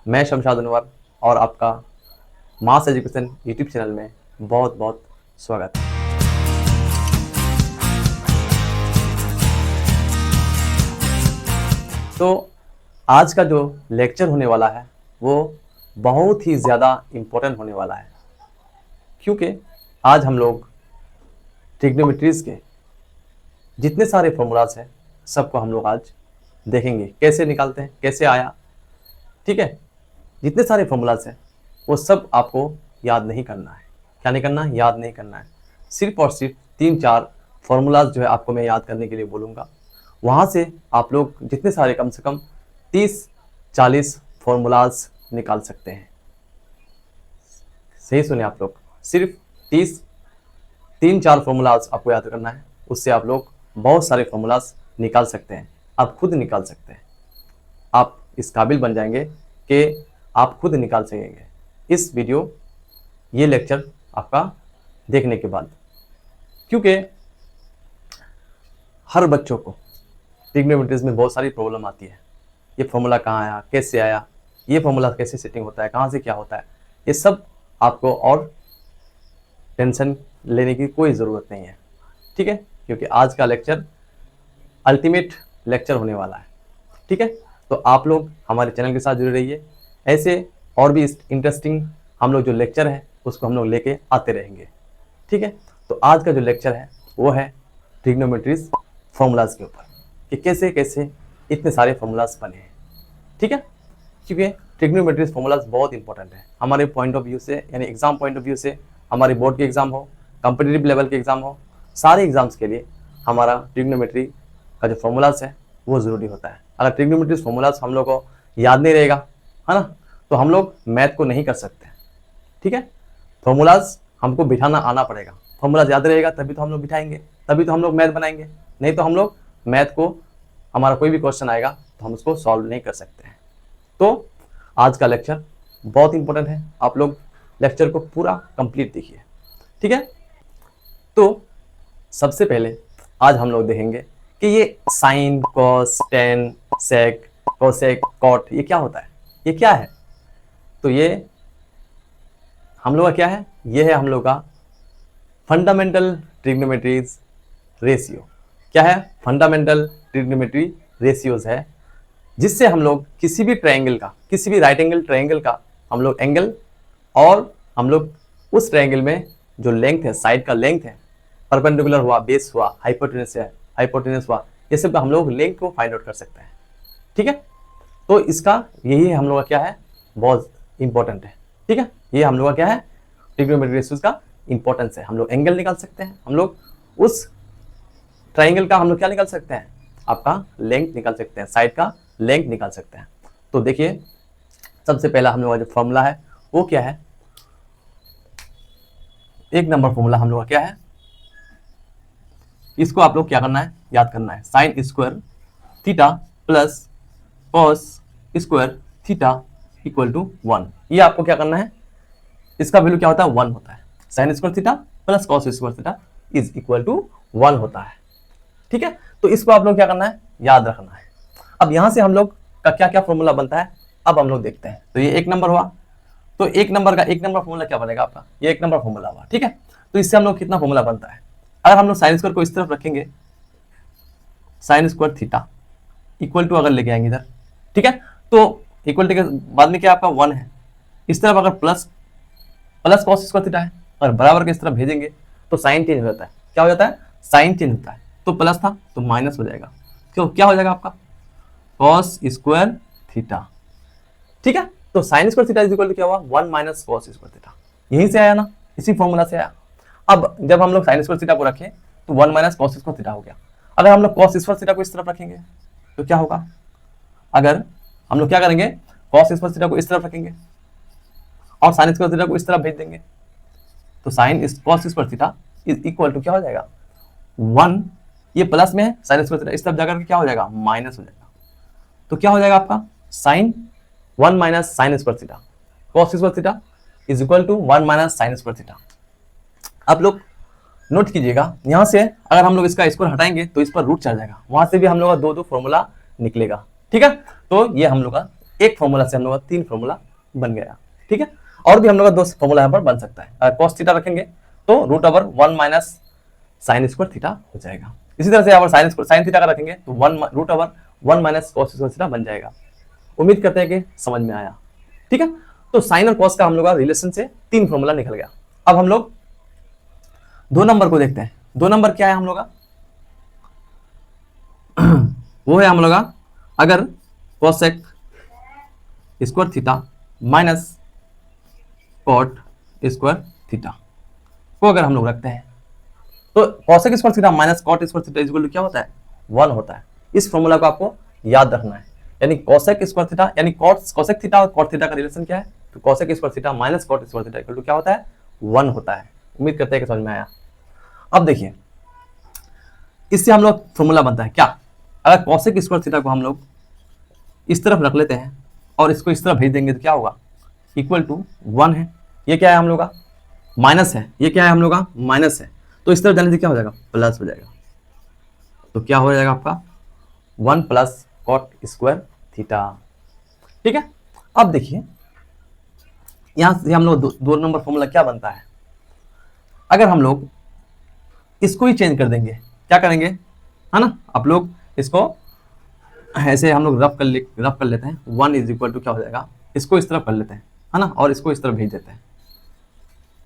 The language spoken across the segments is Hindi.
मैं शमशाद अनवर और आपका मास एजुकेशन यूट्यूब चैनल में बहुत बहुत स्वागत है। तो आज का जो लेक्चर होने वाला है वो बहुत ही ज़्यादा इम्पोर्टेंट होने वाला है, क्योंकि आज हम लोग ट्रिग्नोमेट्रीज के जितने सारे फॉर्मूलाज हैं सबको हम लोग आज देखेंगे, कैसे निकालते हैं, कैसे आया। ठीक है, जितने सारे फॉर्मूलाज हैं वो सब आपको याद नहीं करना है। क्या नहीं करना है? याद नहीं करना है। सिर्फ और सिर्फ 3-4 फॉर्मूलाज जो है आपको मैं याद करने के लिए बोलूँगा। वहाँ से आप लोग जितने सारे कम से कम 30-40 फॉर्मूलाज निकाल सकते हैं। सही सुने आप लोग, सिर्फ 3-4 फॉर्मूलाज आपको याद करना है, उससे आप लोग बहुत सारे फॉर्मूलाज निकाल सकते हैं। आप खुद निकाल सकते हैं, आप इस काबिल बन जाएंगे कि आप खुद निकाल सकेंगे इस वीडियो, ये लेक्चर आपका देखने के बाद। क्योंकि हर बच्चों को ट्रिग्नोमेट्रीज में बहुत सारी प्रॉब्लम आती है। ये फॉर्मूला कहाँ आया, कैसे आया, ये फॉर्मूला कैसे सेटिंग होता है, कहाँ से क्या होता है, ये सब आपको और टेंशन लेने की कोई ज़रूरत नहीं है। ठीक है, क्योंकि आज का लेक्चर अल्टीमेट लेक्चर होने वाला है। ठीक है, तो आप लोग हमारे चैनल के साथ जुड़े रहिए। ऐसे और भी इंटरेस्टिंग हम लोग जो लेक्चर है उसको हम लोग लेके आते रहेंगे। ठीक है, तो आज का जो लेक्चर है वो है ट्रिग्नोमेट्रीज फॉर्मूलाज के ऊपर, कि कैसे कैसे इतने सारे फॉर्मूलाज बने हैं। ठीक है, क्योंकि ट्रिग्नोमेट्रीज फॉर्मूलाज बहुत इंपॉर्टेंट है हमारे पॉइंट ऑफ व्यू से, यानी एग्जाम पॉइंट ऑफ व्यू से। हमारे बोर्ड के एग्जाम हो, कॉम्पिटिटिव लेवल के एग्जाम हो, सारे एग्जाम्स के लिए हमारा ट्रिग्नोमेट्री का जो फॉर्मूलाज है वो ज़रूरी होता है। अगर ट्रिग्नोमेट्रीज फॉर्मूलाज हम लोग को याद नहीं रहेगा, है ना, तो हम लोग मैथ को नहीं कर सकते। ठीक है, फॉर्मूलाज हमको बिठाना आना पड़ेगा। फॉर्मूलाज याद रहेगा तभी तो हम लोग बिठाएंगे, तभी तो हम लोग मैथ बनाएंगे। नहीं तो हम लोग मैथ को, हमारा कोई भी क्वेश्चन आएगा तो हम उसको सॉल्व नहीं कर सकते हैं। तो आज का लेक्चर बहुत इंपॉर्टेंट है, आप लोग लेक्चर को पूरा कंप्लीट देखिए। ठीक है, तो सबसे पहले आज हम लोग देखेंगे कि ये साइन, कॉस, टेन, सेक, कोसेक, कॉट, ये क्या होता है, ये क्या है। तो ये हम लोग का क्या है, ये है हम लोग का फंडामेंटल ट्रिग्नोमेट्रीज रेशियो। क्या है? फंडामेंटल ट्रिग्नोमेट्री रेशियोज है, जिससे हम लोग किसी भी ट्रायंगल का, किसी भी राइट एंगल ट्रायंगल का हम लोग एंगल, और हम लोग उस ट्रायंगल में जो लेंथ है, साइड का लेंथ है, परपेंडिकुलर हुआ, बेस हुआ, हाइपोटेन्यूस हुआ, ये सब हम लोग लेंथ को फाइंड आउट कर सकते हैं। ठीक है, तो इसका यही हम लोग का क्या है, बहुत इंपॉर्टेंट है। ठीक है, ये हम लोग का क्या है, ट्रिग्नोमेट्री रेशियोज का इंपॉर्टेंस है। हम लोग एंगल निकाल सकते हैं, हम लोग उस ट्राइंगल का हम लोग क्या निकाल सकते हैं, आपका लेंथ निकाल सकते हैं, साइड का लेंथ निकाल सकते हैं। तो देखिए, सबसे पहला हम लोग का जो फॉर्मूला है वो क्या है, एक नंबर फॉर्मूला हम लोग का क्या है, इसको आप लोग क्या करना है, याद करना है। Sine square theta plus cos square theta equal to 1। ये आपको क्या करना है, इसका वैल्यू क्या होता है, 1 होता है। Sine square theta plus cos square theta is equal to 1 होता है। ठीक है, तो इसको आप लोग क्या करना है, याद रखना है। अब यहां से हम लोग का क्या क्या फॉर्मूला बनता है, अब हम लोग देखते हैं। तो ये एक नंबर हुआ, तो एक नंबर फॉर्मूला क्या बनेगा आपका, ये एक नंबर फॉर्मूला हुआ। ठीक है, तो इससे हम लोग कितना फॉर्मूला बनता है, अगर हम लोग साइन स्क्वायर को इस तरफ रखेंगे, sine square theta equal to अगर लेके आएंगे इधर, ठीक है, तो इक्वल टू के बाद में क्या आपका 1 है, इस तरफ अगर प्लस कॉस स्क्वायर थीटा है, और बराबर के इस तरफ भेजेंगे तो साइन चेंज हो जाता है। क्या हो जाता है, साइन चेंज होता है। तो प्लस था तो माइनस हो जाएगा, क्यों, क्या हो जाएगा आपका कॉस स्क्वायर थीटा। ठीक है, तो sine square theta is equal to क्या हुआ, 1 माइनस कॉस स्क्वायर थीटा। यहीं से आया ना, इसी फॉर्मूला से आया। अब जब हम लोग साइन स्क्वायर थीटा को रखें तो 1 माइनस कॉस स्क्वायर थीटा हो गया। अगर हम लोग कॉस स्क्वायर थीटा को इस तरफ रखेंगे तो क्या होगा, अगर हम लोग क्या करेंगे, कॉस स्क्वायर थीटा को इस तरफ रखेंगे और साइन स्क्वायर थीटा को इस तरफ भेज देंगे, तो sine cos square theta is equal to क्या हो जाएगा, 1, ये प्लस में है, साइन स्क्वायर थीटा इस तरफ जाकर के क्या हो जाएगा, माइनस हो जाएगा। तो क्या हो जाएगा आपका sine 1 minus sine square theta cos square theta is equal to 1 minus sine square theta. आप लोग नोट कीजिएगा, यहां से अगर हम लोग इसका स्क्वायर हटाएंगे तो इस पर रूट चढ़ जाएगा, वहां से भी हम लोग का 2 फॉर्मूला निकलेगा। ठीक है, तो ये हम लोग का एक फॉर्मूला से हम लोग का 3 फॉर्मूला बन गया। ठीक है, और भी हम लोग का 2 फॉर्मूला यहाँ पर बन सकता है। अगर cos थीटा रखेंगे तो √1 माइनस साइन स्क्वायर थीटा हो जाएगा। इसी तरह से यहाँ पर साइन थीटा का रखेंगे तो √1 माइनस कॉस स्क्वायर थीटा बन जाएगा। उम्मीद करते हैं कि समझ में आया। ठीक है, तो साइन और कॉस का हम लोग का रिलेशन से 3 फॉर्मूला निकल गया। अब हम लोग 2 नंबर को देखते हैं। 2 नंबर क्या है हम लोग का? वो है हम लोग का, अगर cosec square theta minus cot square theta को अगर हम लोग रखते हैं तो cosec square theta minus cot square theta equal to क्या होता है? 1 होता है। इस फॉर्मूला को आपको याद रखना है। यानी कोसेक स्क्वायर थीटा यानी कोसेक थीटा और कॉट थीटा का रिलेशन क्या है? तो cosec square theta minus cot square theta equal to क्या होता है? 1 होता है। उम्मीद करते हैं कि समझ में आया। अब देखिए, इससे हम लोग फॉर्मूला बनता है क्या? अगर कोसेक स्क्वायर थीटा को हम लोग इस तरफ रख लेते हैं और इसको इस तरफ भेज देंगे तो क्या होगा? इक्वल टू 1 है। ये क्या है हम लोग का? माइनस है। ये क्या है हम लोग का? माइनस है। तो इस तरफ जाने से क्या हो जाएगा? प्लस हो जाएगा। तो क्या हो जाएगा आपका? 1 प्लस कॉट स्क्वायर थीटा। ठीक है, अब देखिए यहां से हम लोग 2 नंबर फॉर्मूला क्या बनता है? अगर हम लोग इसको ही चेंज कर देंगे, क्या करेंगे, है ना? आप लोग इसको ऐसे हम लोग रफ कर लेते हैं। 1 इज इक्वल टू क्या हो जाएगा? इसको इस तरफ कर लेते हैं, है ना, और इसको इस तरफ भेज देते हैं।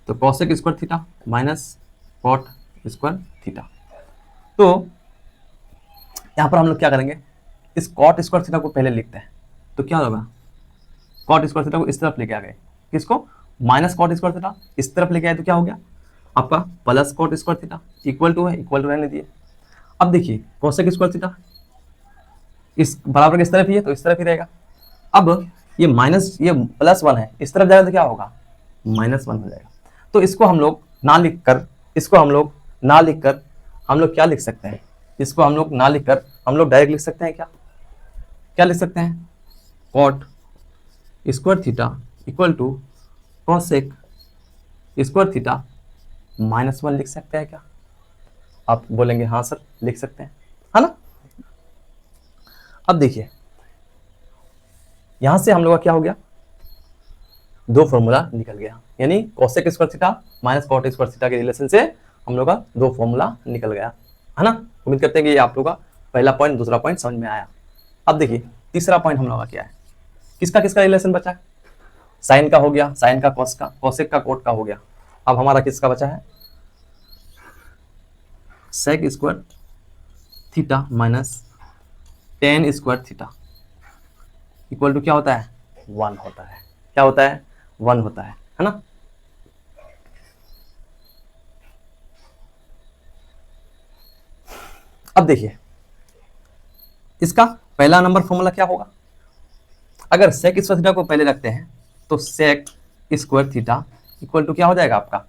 तो cosec square theta minus cot square theta. तो यहां पर हम लोग क्या करेंगे, इस कॉट स्क्वायर थीटा को पहले लिखते हैं। तो क्या होगा? कॉट स्क्वायर थीटा को इस तरफ लेके आ गए, किसको? माइनस कॉट स्क्वायर थीटा इस तरफ लेके आए तो क्या हो गया आपका? Plus cot square theta equal to है, इक्वल टू रहने दिए। अब देखिए कॉसेक स्क्वायर थीटा इस बराबर के इस तरफ ही है तो इस तरफ ही रहेगा। अब ये माइनस ये +1 है, इस तरफ जाएगा तो क्या होगा? -1 हो जाएगा। तो इसको हम लोग ना लिखकर हम लोग क्या लिख सकते हैं? इसको हम लोग ना लिखकर हम लोग डायरेक्ट लिख सकते हैं क्या? क्या लिख सकते हैं? Cot square theta equal to cosec square theta -1 लिख सकते हैं क्या? आप बोलेंगे हाँ सर लिख सकते हैं, है ना? अब देखिए यहां से हम लोग का क्या हो गया? 2 फॉर्मूला निकल गया। यानी cosec square theta minus cot square theta के रिलेशन से हम लोग का 2 फॉर्मूला निकल गया, है ना? उम्मीद करते हैं कि ये आप लोग का पहला पॉइंट, दूसरा पॉइंट समझ में आया। अब देखिए तीसरा पॉइंट हम लोग का क्या है? किसका किसका रिलेशन बचा है? साइन का हो गया, साइन का कॉस का, कॉसेक का कॉट का हो गया। अब हमारा किसका बचा है? Sec square theta minus tan square theta equal to क्या होता है? 1 होता है। क्या होता है? 1 होता है ना? अब देखिए इसका पहला नंबर फॉर्मूला क्या होगा? अगर सेक स्क्वायर थीटा को पहले रखते हैं तो sec square theta equal to क्या हो जाएगा आपका?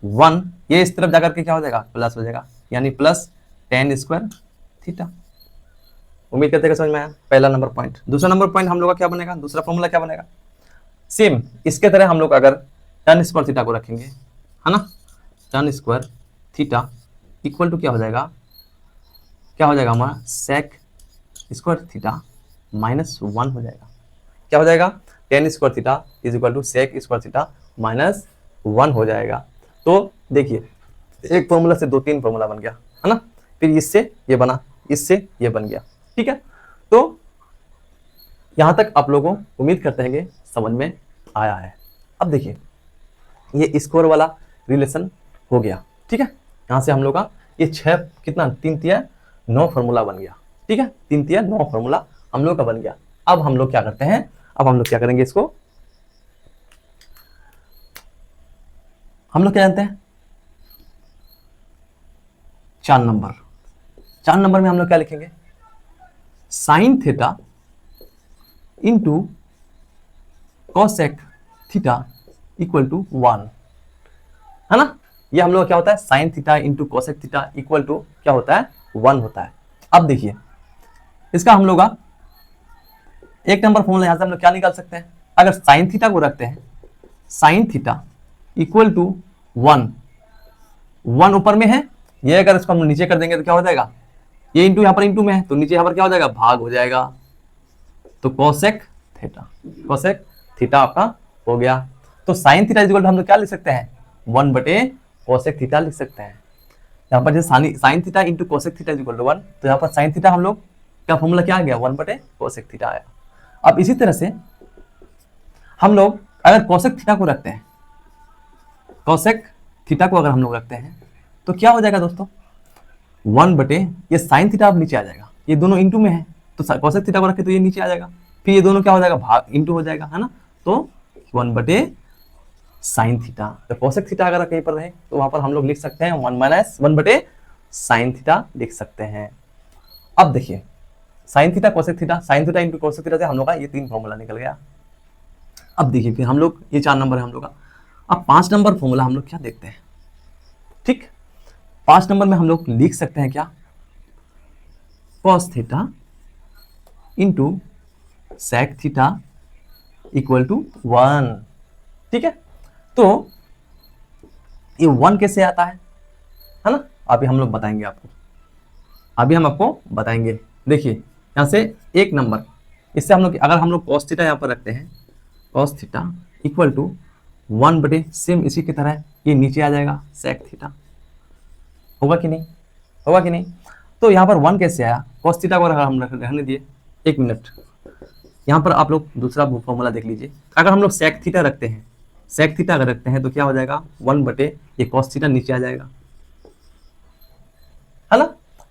1। ये इस तरफ जाकर के क्या हो जाएगा? प्लस हो जाएगा, यानी प्लस टेन स्क्वायर थीटा। उम्मीद करते हैं समझ में आया पहला नंबर पॉइंट। दूसरा नंबर पॉइंट हम लोग का क्या बनेगा? दूसरा फॉर्मूला क्या बनेगा? सेम इसके तरह हम लोग अगर टन स्क्वायर थीटा को रखेंगे, है ना, tan square theta equal to क्या हो जाएगा? क्या हो जाएगा हमारा? सेक स्क्वायर थीटा -1 हो जाएगा। क्या हो जाएगा? Tan square theta is equal to sec square theta -1 हो जाएगा। तो देखिए एक फॉर्मूला से 2-3 फॉर्मूला बन गया, है ना? फिर इससे ये बना, इससे ये बन गया। ठीक है, तो यहां तक आप लोगों को उम्मीद करते हैं कि समझ में आया है। अब देखिए ये स्क्वायर वाला रिलेशन हो गया। ठीक है, यहां से हम लोग का ये 6 कितना 3 तिया 9 फॉर्मूला बन गया। ठीक है, 3 तिया 9 फॉर्मूला हम लोग का बन गया। अब हम लोग क्या करते हैं? अब हम लोग क्या करेंगे? इसको हम लोग क्या जानते हैं? 4 नंबर में हम लोग क्या लिखेंगे? Sine theta into cosec theta equal to 1, है ना? ये हम लोग क्या होता है? Sine theta into cosec theta equal to क्या होता है? 1 होता है। अब देखिए इसका हम लोग का 1 नंबर फॉर्मूला यहां से हम लोग क्या निकाल सकते हैं? अगर साइन थीटा को रखते हैं, साइन थीटा इक्वल टू 1 ऊपर में है, ये अगर इसको हम नीचे कर देंगे तो क्या हो जाएगा? ये इंटू यहाँ पर इंटू में है तो नीचे यहाँ पर क्या हो जाएगा? भाग हो जाएगा। तो कॉसेक थीटा, कोसेक थीटा आपका हो गया। तो साइन थीटा इक्वल टू हम लोग क्या लिख सकते हैं, 1 बटे कोसेक थीटा लिख सकते हैं। यहाँ पर जैसे sine theta into cosec theta equal to 1, तो यहाँ पर साइन थीटा हम लोग का फॉर्मूला क्या आ गया, 1 बटे कोसेक थीटा आया। अब इसी तरह से हम लोग अगर कोसेक थीटा को रखते हैं, कोसेक थीटा को अगर हम लोग रखते हैं तो क्या हो जाएगा दोस्तों, 1 बटे ये साइन थीटा अब नीचे आ जाएगा, ये दोनों इंटू में है तो कोसेक थीटा को रखे तो ये नीचे आ जाएगा, फिर ये दोनों क्या हो जाएगा, भाग इंटू हो जाएगा, है ना। तो 1 बटे साइन थीटा, तो कोसेक थीटा अगर कहीं पर रहे तो वहां पर हम लोग लिख सकते हैं 1 माइनस 1 बटे साइन थीटा लिख सकते हैं। अब देखिए sine theta cosec theta, sign theta into cosec theta से हम लोग का ये 3 फॉर्मूला निकल गया। अब देखिए फिर हम लोग ये 4 नंबर है हम लोग का। अब 5 नंबर फॉर्मूला हम लोग क्या देखते हैं, ठीक 5 नंबर में हम लोग लिख सकते हैं क्या, cos theta into sec theta equal to 1, ठीक है। तो ये 1 कैसे आता है ना, अभी हम लोग बताएंगे आपको, अभी हम आपको बताएंगे। देखिए यहाँ से 1 नंबर, इससे हम लोग अगर हम लोग कॉस थीटा यहाँ पर रखते हैं, कॉस थीटा इक्वल टू 1 बटे सेम इसी की तरह ये नीचे आ जाएगा सेक थीटा, होगा कि नहीं, होगा कि नहीं। तो यहाँ पर 1 कैसे आया, कॉस थीटा को अगर हम रहने दिए 1 मिनट, यहाँ पर आप लोग दूसरा फॉर्मूला देख लीजिए। अगर हम लोग सेक थीटा रखते हैं, सेक थीटा अगर रखते हैं तो क्या हो जाएगा, 1 बटे ये कॉस थीटा नीचे आ जाएगा, है ना।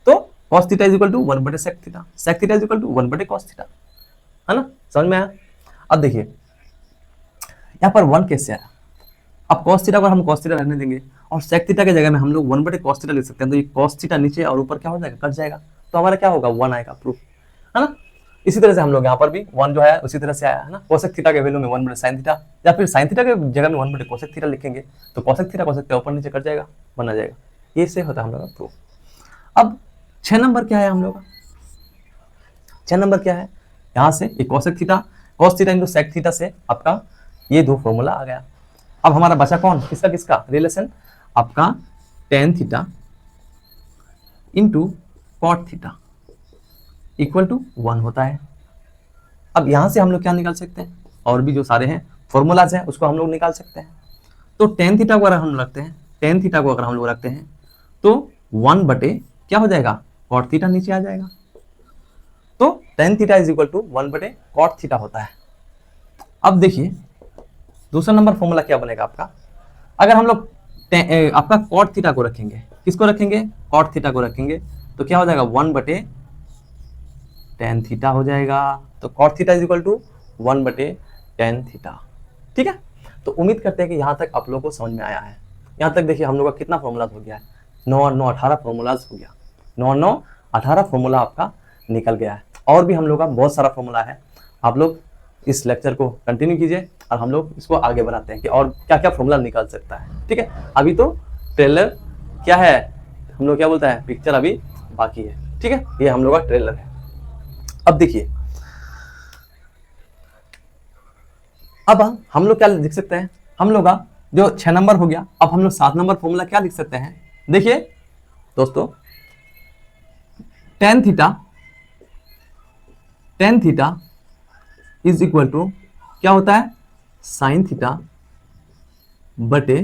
तो cos theta is equal to 1 बटे sec theta, sec theta is equal to 1 बटे कॉस थीटा, है ना, समझ में आया। अब देखिए यहाँ पर 1 कैसे आया, अब कॉस थीटा को हम कॉस थीटा रहने देंगे और सेक थीटा की जगह में हम लोग 1 बटे कॉस थीटा लिख सकते हैं, तो ये कॉस थीटा नीचे और ऊपर क्या हो जाएगा, कट जाएगा, तो हमारा क्या होगा, 1 आएगा, प्रूफ, है ना। इसी तरह से हम लोग यहाँ पर भी 1 जो है उसी तरह से आया, है ना। कोसेक थीटा के वैल्यू में 1 बटे साइन थीटा, या फिर साइन थीटा के जगह में 1 बटे कोसेक थीटा लिखेंगे तो कोसेक थीटा ऊपर नीचे कट जाएगा, बना जाएगा, ये से होता है हम लोग का प्रूफ। अब 6 नंबर क्या है हम लोग का, 6 नंबर क्या है, यहाँ से ये cosec theta cos theta into sec theta से आपका ये 2 फॉर्मूला आ गया। अब हमारा बचा कौन, किसका किसका रिलेशन, आपका tan theta into cot theta equal to 1 होता है। अब यहां से हम लोग क्या निकाल सकते हैं, और भी जो सारे हैं फॉर्मूलाज हैं उसको हम लोग निकाल सकते हैं। तो टेन थीटा को अगर हम रखते हैं, टेन थीटा को अगर हम लोग रखते हैं तो 1 बटे क्या हो जाएगा, कॉट थीटा नीचे आ जाएगा, तो tan theta is equal to 1 बटे कॉट थीटा होता है। अब देखिए दूसरा नंबर फॉर्मूला क्या बनेगा आपका, अगर हम लोग आपका कॉट थीटा को रखेंगे, किसको रखेंगे, कॉट थीटा को रखेंगे, तो क्या हो जाएगा 1 बटे टेन थीटा हो जाएगा, तो cot theta is equal to 1 बटे टेन थीटा, ठीक है। तो उम्मीद करते हैं कि यहाँ तक आप लोगों को समझ में आया है। यहाँ तक देखिए हम लोग का कितना फॉर्मूलाज हो गया है, 9 और 9 18 फॉर्मूलाज हो गया, 9 और 9 18 फॉर्मूला आपका निकल गया है। और भी हम लोग का बहुत सारा फॉर्मूला है, आप लोग इस लेक्चर को कंटिन्यू कीजिए और हम लोग इसको आगे बढ़ाते हैं कि और क्या क्या फॉर्मूला निकल सकता है, ठीक है। अभी तो ट्रेलर क्या है, हम लोग क्या बोलता है, पिक्चर अभी बाकी है, ठीक है, ये हम लोग का ट्रेलर है। अब देखिए अब हम लोग क्या लिख सकते हैं, हम लोग का जो 6 नंबर हो गया, अब हम लोग 7 नंबर फॉर्मूला क्या लिख सकते हैं। देखिए दोस्तों tan theta is equal to क्या होता है, साइन थीटा बटे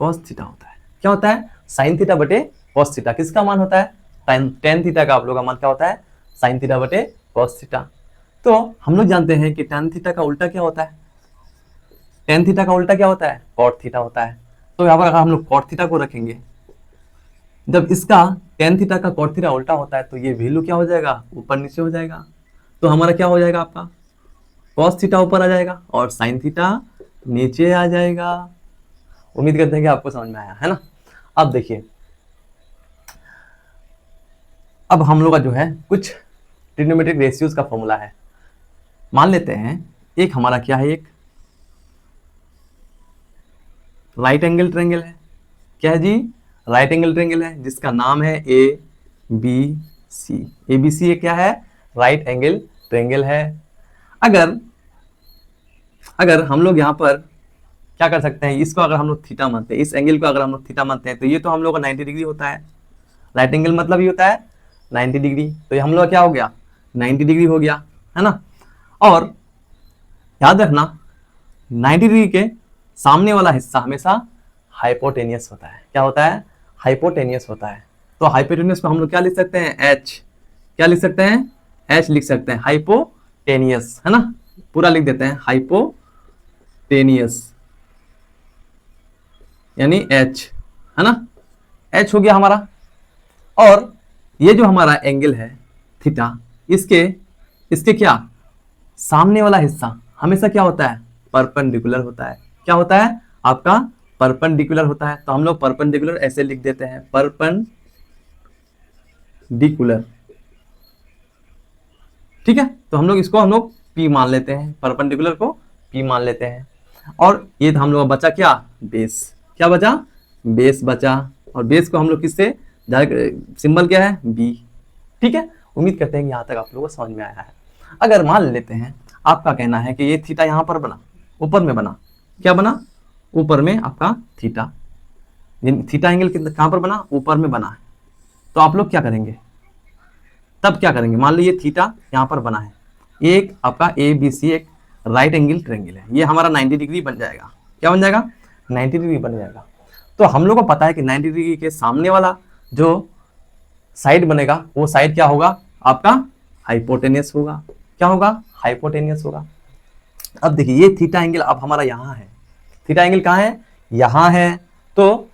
कॉस थीटा होता है। क्या होता है, साइन थीटा बटे कॉस थीटा, किसका मान होता है, टेन थीटा का आप लोग का मान क्या होता है, साइन थीटा बटे कॉस थीटा। तो हम लोग जानते हैं कि टेन थीटा का उल्टा क्या होता है, टेन थीटा का उल्टा क्या होता है, कॉट थीटा होता है। तो यहाँ पर अगर हम लोग कॉट थीटा को रखेंगे, जब इसका टेन थीटा का कॉट थीटा उल्टा होता है तो ये वैल्यू क्या हो जाएगा, ऊपर नीचे हो जाएगा, तो हमारा क्या हो जाएगा, आपका कॉस थीटा ऊपर आ जाएगा और साइन थीटा नीचे आ जाएगा। उम्मीद करते हैं कि आपको समझ में आया है ना। अब देखिए अब हम लोग का जो है कुछ ट्रिग्नोमेट्रिक रेशियोज का फॉर्मूला है। मान लेते हैं एक हमारा क्या है, एक राइट एंगल ट्रायंगल है, क्या है जी, राइट एंगल ट्रायंगल है जिसका नाम है ABC। ABC ये क्या है, राइट एंगल ट्रायंगल है। अगर हम लोग यहाँ पर क्या कर सकते हैं, इसको अगर हम लोग थीटा मानते हैं, इस एंगल को अगर हम लोग थीटा मानते हैं तो ये तो हम लोग का 90 डिग्री होता है। राइट एंगल मतलब ये होता है 90 डिग्री, तो ये हम लोग क्या हो गया, 90 डिग्री हो गया, है ना। और याद रखना 90 डिग्री के सामने वाला हिस्सा हमेशा हाइपोटेनियस होता है। क्या होता है? हाइपोटेनियस होता है। तो हाइपोटेनियस में हम लोग क्या लिख सकते हैं? एच। क्या लिख सकते हैं? एच लिख सकते हैं, हाइपोटेनियस, है ना, पूरा लिख देते हैं हाइपोटेनियस यानी एच, है ना, एच हो गया हमारा। और ये जो हमारा एंगल है थीटा, इसके क्या सामने वाला हिस्सा हमेशा क्या होता है? परपेंडिकुलर होता है। क्या होता है? आपका परपेंडिकुलर होता है। तो हम लोग परपेंडिकुलर ऐसे लिख देते हैं, परपेंडिकुलर। ठीक है, तो हम लोग P मान लेते हैं, परपेंडिकुलर को P मान लेते हैं। और ये हम लोग बचा क्या? बेस। क्या बचा? बेस बचा। और बेस को हम लोग किससे, सिंबल क्या है? B। ठीक है, उम्मीद करते हैं कि यहाँ तक आप लोगों को समझ में आया है। अगर मान लेते हैं आपका कहना है कि ये थीटा यहाँ पर बना, ऊपर में बना, क्या बना? ऊपर में आपका थीटा, थीटा एंगल कहाँ पर बना? ऊपर में बना है। तो आप लोग क्या करेंगे? तब क्या करेंगे? मान लो ये थीटा यहाँ पर बना है, एक आपका ABC एक राइट एंगल ट्रायंगल है, ये हमारा 90 डिग्री बन जाएगा। क्या बन जाएगा? 90 डिग्री बन जाएगा। तो हम लोग को पता है कि 90 डिग्री के सामने वाला जो साइड बनेगा वो साइड क्या होगा? आपका हाइपोटेनियस होगा। क्या होगा? हाइपोटेनियस होगा। अब देखिए ये थीटा एंगल अब हमारा यहाँ है, थीटा एंगल कहाँ है? यहाँ है। तो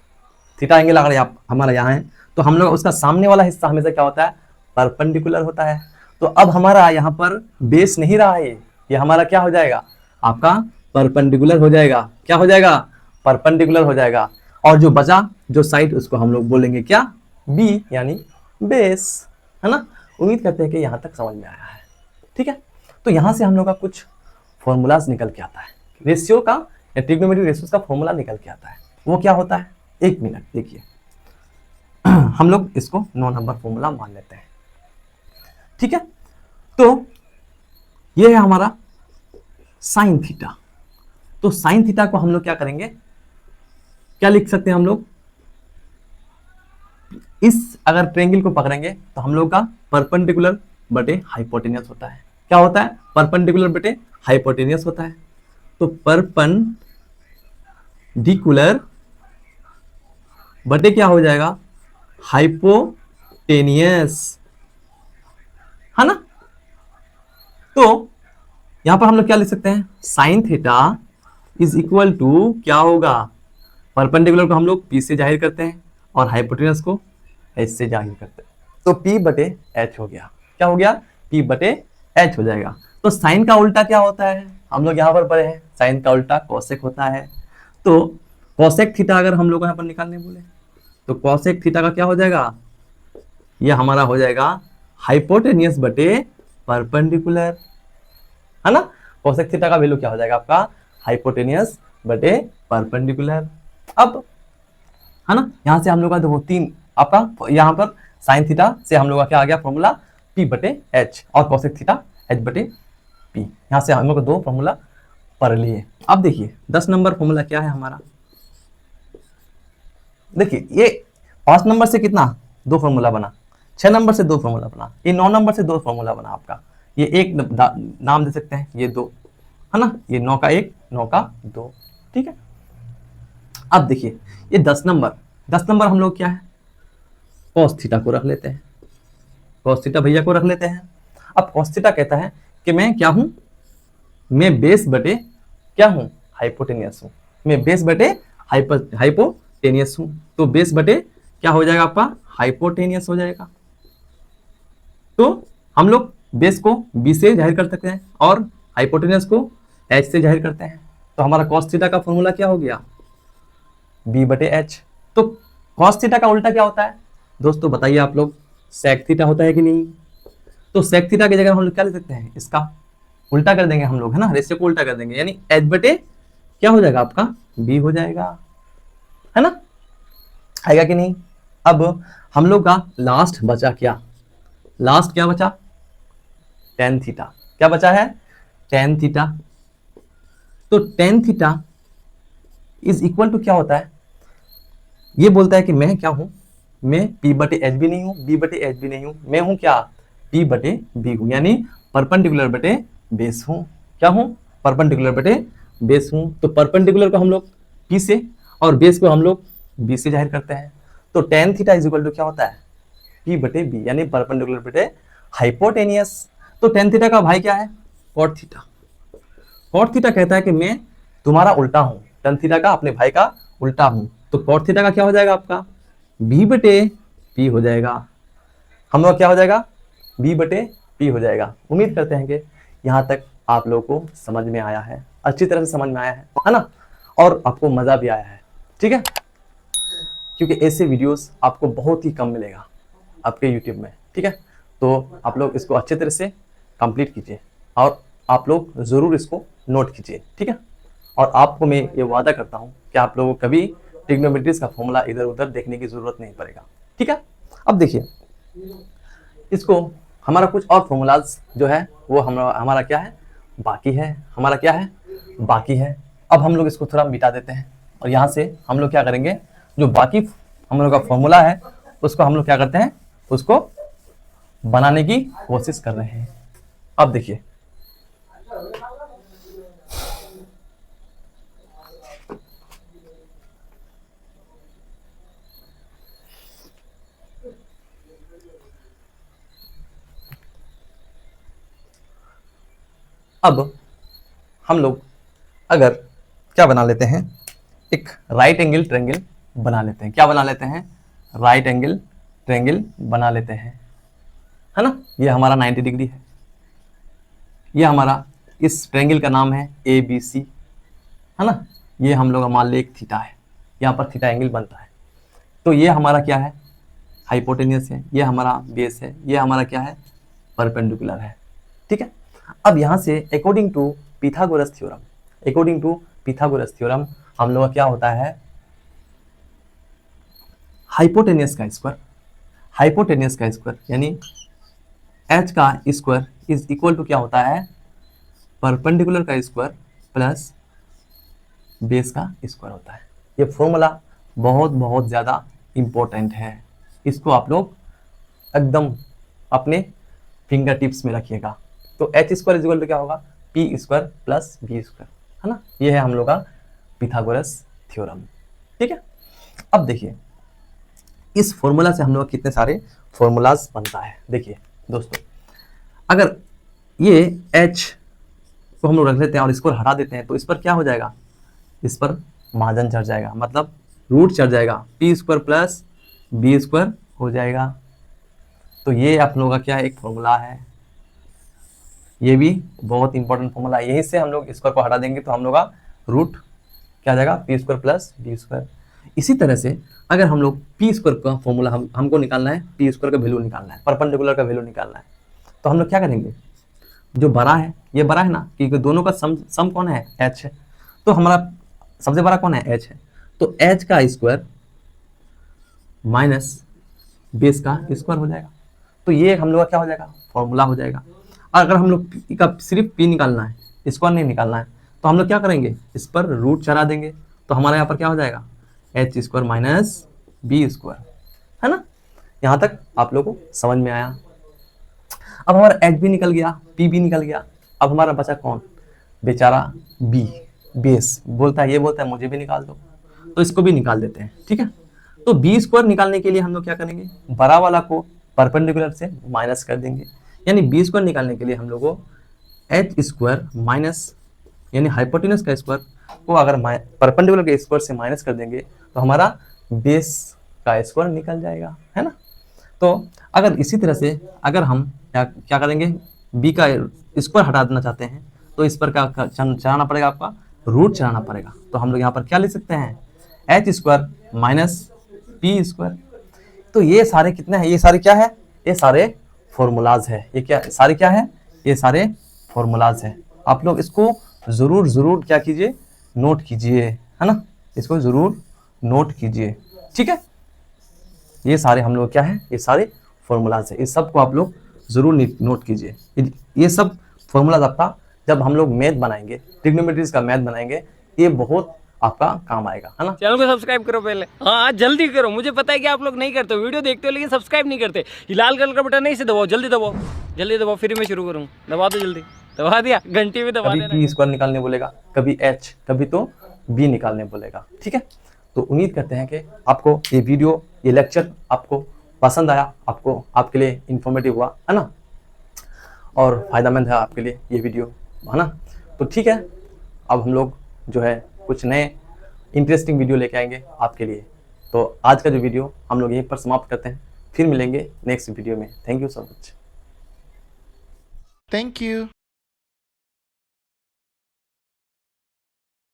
थीटा एंगल अगर हमारा यहाँ है तो हम लोग उसका सामने वाला हिस्सा हमेशा क्या होता है? परपेंडिकुलर होता है। तो अब हमारा यहाँ पर बेस नहीं रहा है, ये हमारा क्या हो जाएगा? आपका परपेंडिकुलर हो जाएगा। क्या हो जाएगा? परपेंडिकुलर हो जाएगा। और जो बचा जो साइड उसको हम लोग बोलेंगे क्या? बी यानी बेस, है ना। उम्मीद करते हैं कि यहाँ तक समझ में आया है। ठीक है, तो यहाँ से हम लोग का कुछ फॉर्मूलाज निकल के आता है, रेशियो का या ट्रिग्नोमेट्रिक रेशियोज का फॉर्मूला निकल के आता है। वो क्या होता है? एक मिनट देखिए, हम लोग इसको 9 नंबर फॉर्मूला मान लेते हैं। ठीक है, तो ये है हमारा साइन थीटा। तो साइन थीटा को हम लोग क्या करेंगे? क्या लिख सकते हैं हम लोग? इस अगर ट्रायंगल को पकड़ेंगे तो हम लोग का परपेंडिकुलर बटे हाइपोटेनियस होता है। क्या होता है? परपेंडिकुलर बटे हाइपोटेनियस होता है। तो परपेंडिकुलर बटे क्या हो जाएगा? हाइपोटेनियस, है ना। तो यहां पर हम लोग क्या लिख सकते हैं? Sine theta is equal to क्या होगा? परपेंडिकुलर को हम लोग P से जाहिर करते हैं और हाइपोटेनियस को H से जाहिर करते हैं। तो P बटे H हो गया। क्या हो गया? P बटे H हो जाएगा। तो साइन का उल्टा क्या होता है? हम लोग यहाँ पर पढ़े हैं, साइन का उल्टा कोसेक होता है। तो कोसेक थीटा अगर हम लोग यहाँ पर निकालने बोले तो कोसेक थीटा का क्या हो जाएगा? ये हमारा हो जाएगा हाइपोटेनियस बटे परपेंडिकुलर, है ना। कोसेक थीटा का वैल्यू क्या हो जाएगा आपका? हाइपोटेनियस बटे परपेंडिकुलर। अब है ना, यहां से हम लोग का देखो 3 आपका, यहां पर साइन थीटा से हम लोग का क्या आ गया फॉर्मूला? P बटे H और कोसेक थीटा H बटे P। यहां से हम लोग 2 फॉर्मूला पढ़ लिए। अब देखिए 10 नंबर फॉर्मूला क्या है हमारा? देखिए ये 5 नंबर से कितना 2 फॉर्मूला बना, 6 नंबर से 2 फॉर्मूला बना, ये 9 नंबर से 2 फॉर्मूला बना आपका। ये एक नाम दे सकते हैं, ये 2, है ना, ये 9 का 1 9 का 2। ठीक है, अब देखिए ये 10 नंबर हम लोग क्या है? कॉस थीटा को रख लेते हैं, कॉस थीटा भैया को रख लेते हैं। अब कॉस थीटा कहता है कि मैं क्या हूं? मैं बेस बटे क्या हूं? हाइपोटेनियस हूं। मैं बेस बटे हाइपोटेनियस हूं। तो बेस बटे क्या हो जाएगा आपका? हाइपोटेनियस हो जाएगा। तो हम लोग बेस को B से जाहिर कर सकते हैं और हाइपोटेनियस को H से जाहिर करते हैं। तो हमारा कॉस थीटा का फॉर्मूला क्या हो गया? B बटे H। तो कॉस थीटा का उल्टा क्या होता है दोस्तों? बताइए आप लोग, सेक थीटा होता है कि नहीं? तो सेक थीटा की जगह हम लोग क्या लिख सकते हैं? इसका उल्टा कर देंगे हम लोग, है ना, रेशियो को उल्टा कर देंगे, यानी H बटे क्या हो जाएगा आपका? B हो जाएगा, है ना। आएगा कि नहीं? अब हम लोग का लास्ट बचा क्या? लास्ट क्या बचा? Tan theta. क्या बचा है? Tan theta. तो tan theta is equal to क्या होता है? ये बोलता है कि मैं क्या हूं? मैं P बटे H भी नहीं हूं, B बटे H भी नहीं हूं, मैं हूं क्या? P बटे B हूं, यानी परपेंडिकुलर बटे बेस हूँ, क्या हूँ, परपेंडिकुलर बटे बेस हूँ। तो परपेंडिकुलर को हम लोग P से और बेस को हम लोग B से जाहिर करते हैं। तो tan theta is equal to क्या होता है, P बटे B, यानी परपेंडिकुलर बटे हाइपोटेनियस। तो tan थीटा का भाई क्या है, cot थीटा। cot थीटा कहता है कि मैं तुम्हारा उल्टा हूँ, tan थीटा का अपने भाई का उल्टा हूँ। तो cot थीटा का क्या हो जाएगा आपका, B बटे P हो जाएगा। हम लोग क्या हो जाएगा, B बटे P हो जाएगा। उम्मीद करते हैं कि यहाँ तक आप लोगों को समझ में आया है, अच्छी तरह से समझ में आया है ना, और आपको मज़ा भी आया है, ठीक है। क्योंकि ऐसे वीडियोस आपको बहुत ही कम मिलेगा आपके YouTube में, ठीक है। तो आप लोग इसको अच्छे तरह से कंप्लीट कीजिए और आप लोग ज़रूर इसको नोट कीजिए, ठीक है। और आपको मैं ये वादा करता हूँ कि आप लोगों को कभी ट्रिग्नोमेट्रीज का फॉर्मूला इधर उधर देखने की ज़रूरत नहीं पड़ेगा, ठीक है। अब देखिए, इसको हमारा कुछ और फॉर्मूलाज जो है वो हमारा क्या है, बाकी है, हमारा क्या है, बाकी है। अब हम लोग इसको थोड़ा मिटा देते हैं और यहाँ से हम लोग क्या करेंगे, जो बाकी हम लोग का फॉर्मूला है उसको हम लोग क्या करते हैं, उसको बनाने की कोशिश कर रहे हैं। अब देखिए, अब हम लोग अगर क्या बना लेते हैं, एक राइट एंगल ट्रायंगल बना लेते हैं। क्या बना लेते हैं, राइट एंगल ट्रायंगल बना लेते हैं, है ना। ये हमारा 90 डिग्री है, ये हमारा इस ट्रायंगल का नाम है ABC, है ना। ये हम लोग मान ले एक थीटा है, यहाँ पर थीटा एंगल बनता है। तो ये हमारा क्या है, हाइपोटेनियस है, ये हमारा बेस है, ये हमारा क्या है, परपेंडिकुलर है, ठीक है। अब यहाँ से according to Pythagoras theorem, according to Pythagoras theorem हम लोग का क्या होता है, हाइपोटेनियस का स्क्वायर, हाइपोटेनियस का स्क्वायर यानी h का स्क्वायर इज इक्वल टू क्या होता है, परपेंडिकुलर का स्क्वायर प्लस बेस का स्क्वायर होता है। ये फॉर्मूला बहुत बहुत ज़्यादा इम्पोर्टेंट है, इसको आप लोग एकदम अपने फिंगर टिप्स में रखिएगा। तो एच स्क्वायर इक्वल टू क्या होगा, P square plus B square, है ना। ये है हम लोग का पिथागोरस थ्योरम, ठीक है। अब देखिए, इस फॉर्मूला से हम लोग कितने सारे फॉर्मूलाज बनता है। देखिए दोस्तों, अगर ये एच को हम लोग रख लेते हैं और इसको हटा देते हैं तो इस पर क्या हो जाएगा, इस पर मार्जन चढ़ जाएगा, मतलब रूट चढ़ जाएगा, P square plus B square हो जाएगा। तो ये आप लोगों का क्या एक फॉर्मूला है, ये भी बहुत इंपॉर्टेंट फॉर्मूला है। यहीं से हम लोग स्क्वायर को हटा देंगे तो हम लोग का रूट क्या आ जाएगा, P square plus B square. इसी तरह से अगर हम लोग पी स्क्वायर का फॉर्मूला हमको निकालना है, पी स्क्वायर का वैल्यू निकालना है, परपेंडिकुलर का वैल्यू निकालना है, तो हम लोग क्या करेंगे, जो बड़ा है, ये बड़ा है ना, क्योंकि दोनों का सम कौन है, एच है। तो हमारा सबसे बड़ा कौन है, एच है। तो एच का स्क्वायर माइनस बेस का स्क्वायर हो जाएगा। तो ये हम लोग का क्या हो जाएगा, फॉर्मूला हो जाएगा। और अगर हम लोग का सिर्फ पी निकालना है, स्क्वायर नहीं निकालना है, तो हम लोग क्या करेंगे, इस पर रूट चढ़ा देंगे। तो हमारे यहाँ पर क्या हो जाएगा, H square minus B square, है ना। यहाँ तक आप लोगों को समझ में आया। अब हमारा एच भी निकल गया, पी भी निकल गया। अब हमारा बचा कौन, बेचारा बी, बेस बोलता है, ये बोलता है मुझे भी निकाल दो, तो इसको भी निकाल देते हैं, ठीक है। तो बी स्क्वायर निकालने के लिए हम लोग क्या करेंगे, बड़ा वाला को परपेंडिकुलर से माइनस कर देंगे, यानी बी स्क्वायर निकालने के लिए हम लोग को एच स्क्वायर माइनस यानी हाइपोटेनस का स्क्वायर को अगर परपेंडिकुलर के स्क्वायर से माइनस कर देंगे तो हमारा बेस का स्क्वायर निकल जाएगा, है ना। तो अगर इसी तरह से अगर हम क्या करेंगे, बी का स्क्वायर हटा देना चाहते हैं तो इस पर क्या चढ़ाना पड़ेगा, आपका रूट चढ़ाना पड़ेगा। तो हम लोग यहाँ पर क्या लिख सकते हैं, H square minus P square. तो ये सारे कितने हैं, ये सारे क्या है, ये सारे फॉर्मूलाज है। ये क्या सारे क्या है, ये सारे फॉर्मूलाज है। आप लोग इसको ज़रूर क्या कीजिए, नोट कीजिए, है ना, इसको ज़रूर नोट कीजिए, ठीक है। ये सारे हम लोग क्या है, ये सारे फॉर्मूलाज है, इस सब को आप लोग ज़रूर नोट कीजिए। ये सब फॉर्मूलाज आपका जब हम लोग मैथ बनाएंगे, ट्रिग्नोमेट्रीज का मैथ बनाएंगे, ये बहुत आपका काम आएगा, है ना। चैनल को सब्सक्राइब करो पहले, हाँ जल्दी करो। मुझे पता है कि आप लोग नहीं करते हो, वीडियो देखते हो लेकिन सब्सक्राइब नहीं करते। ये लाल कलर का बटन नहीं से दबाओ, जल्दी दबाओ, जल्दी दबाओ, फिर मैं शुरू करूँ, दबा दो जल्दी। दबा दिया, घंटी भी दबा कभी देना। टी स्क्वायर निकालने बोलेगा, कभी एच, कभी तो बी निकालने बोलेगा। ठीक है, तो उम्मीद करते हैं कि आपको ये वीडियो, ये लेक्चर आपको पसंद आया, आपको, आपके लिए इंफॉर्मेटिव हुआ, है ना, और फायदेमंद है आपके लिए ये वीडियो, है ना। तो ठीक है, अब हम लोग जो है कुछ नए इंटरेस्टिंग वीडियो लेके आएंगे आपके लिए। तो आज का जो वीडियो हम लोग यहीं पर समाप्त करते हैं, फिर मिलेंगे नेक्स्ट वीडियो में। Thank you so much. Thank you.